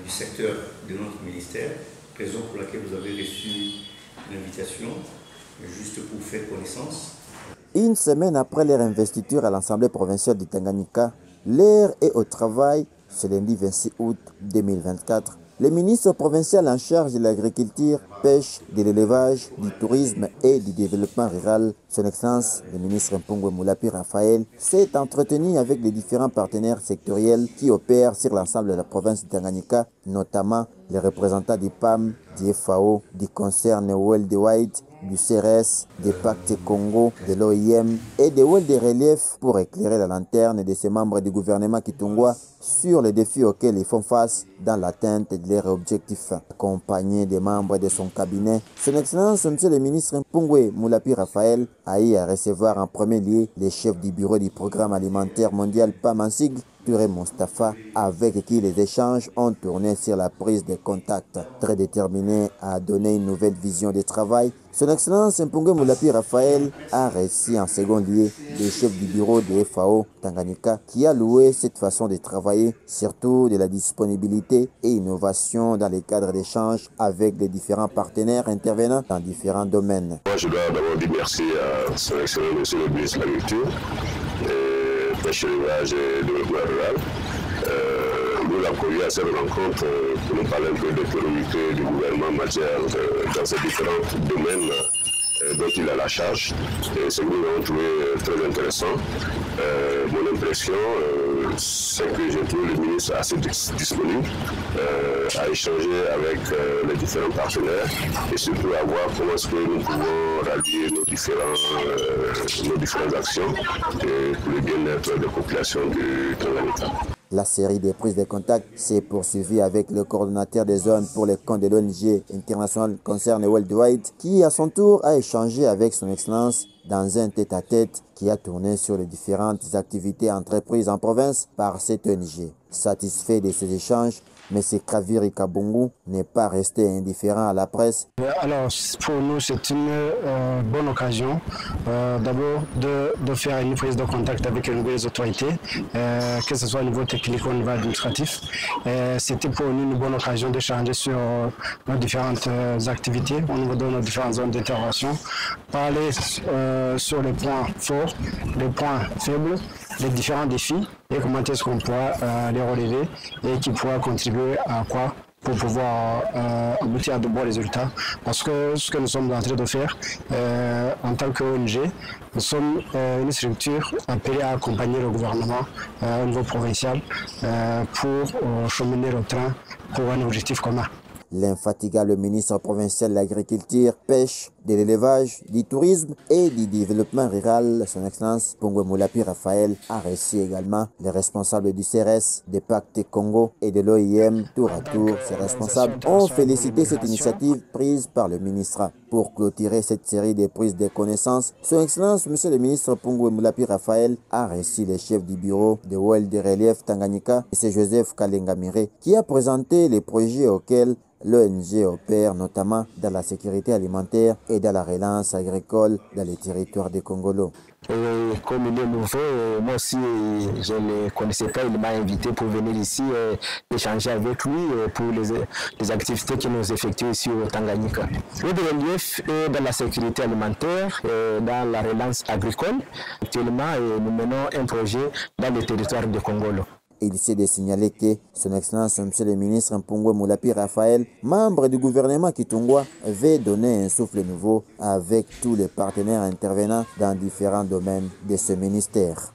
du secteur de notre ministère, raison pour laquelle vous avez reçu l'invitation, juste pour faire connaissance. Une semaine après leur investiture à l'Assemblée provinciale du Tanganyika, l'air est au travail ce lundi 26 août 2024. Le ministre provincial en charge de l'agriculture, pêche, de l'élevage, du tourisme et du développement rural, son Excellence, le ministre Mpongwe Moulapi Raphaël, s'est entretenu avec les différents partenaires sectoriels qui opèrent sur l'ensemble de la province du Tanganyika, notamment les représentants du PAM, du FAO, du concern Worldwide, du CRS, des Pacte Congo, de l'OIM et de World Relief pour éclairer la lanterne de ces membres du gouvernement kitungwa sur les défis auxquels ils font face dans l'atteinte de leurs objectifs. Accompagné des membres de son cabinet, son Excellence, Monsieur le ministre Mpongwe Moulapi Raphaël, a eu à recevoir en premier lieu les chefs du bureau du programme alimentaire mondial PAM en sigle, Touré Mostafa, avec qui les échanges ont tourné sur la prise de contact. Très déterminé à donner une nouvelle vision du travail, son Excellence Mpongwe Moulapi Raphaël a reçu en second lieu les chefs du bureau de FAO Tanganyika qui a loué cette façon de travailler, surtout de la disponibilité et innovation dans les cadres d'échange avec les différents partenaires intervenant dans différents domaines. Moi, je dois d'abord dire merci à son Excellence Monsieur le ministre de l'Agriculture, pêche, élevage et développement rural. Nous l'avons convié à cette rencontre pour nous parler un peu des priorités du gouvernement en matière dans ces différents domaines dont il a la charge. Et ce que nous avons trouvé très intéressant. Mon impression, c'est que j'ai trouvé le ministre assez disponible à échanger avec les différents partenaires et surtout à voir comment est-ce que nous pouvons rallier nos différentes actions pour le bien-être des populations du Tanganyika. La série des prises de contact s'est poursuivie avec le coordonnateur des zones pour les comptes de l'ONG International Concern Worldwide qui, à son tour, a échangé avec son Excellence dans un tête-à-tête qui a tourné sur les différentes activités entreprises en province par cette ONG. Satisfait de ces échanges, M. Kaviri Kabungu n'est pas resté indifférent à la presse. Alors, pour nous, c'est une bonne occasion d'abord de faire une prise de contact avec les nouvelles autorités, que ce soit au niveau technique ou au niveau administratif. C'était pour nous une bonne occasion d'échanger sur nos différentes activités, au niveau de nos différentes zones d'intervention, parler sur les points forts, les points faibles, les différents défis et comment est-ce qu'on pourra les relever et qui pourra contribuer à quoi pour pouvoir aboutir à de bons résultats. Parce que ce que nous sommes en train de faire en tant qu'ONG, nous sommes une structure appelée à accompagner le gouvernement au niveau provincial pour cheminer le train pour un objectif commun. L'infatigable ministre provincial de l'Agriculture, Pêche, de l'Élevage, du Tourisme et du Développement rural, son Excellence Mpongwe Moulapi Raphaël, a reçu également les responsables du CRS, des Pacte Congo et de l'OIM. Tour à tour, ces responsables ont félicité cette initiative prise par le ministre. Pour clôturer cette série de prises de connaissances, son Excellence Monsieur le ministre Mpongwe Moulapi Raphaël a reçu les chefs du bureau de World Relief Tanganyika, M. Joseph Kalengamire, qui a présenté les projets auxquels l'ONG opère notamment dans la sécurité alimentaire et dans la relance agricole dans les territoires des Congolo. Comme il est nouveau, moi aussi je ne connaissais pas, il m'a invité pour venir ici échanger avec lui pour les activités que nous effectuons ici au Tanganyika. Le relief est dans la sécurité alimentaire, dans la relance agricole. Actuellement, nous menons un projet dans le territoire de Congolo. Il s'est de signaler que son Excellence Monsieur le ministre Mpongwe Moulapi Raphaël, membre du gouvernement kitungwa, veut donner un souffle nouveau avec tous les partenaires intervenant dans différents domaines de ce ministère.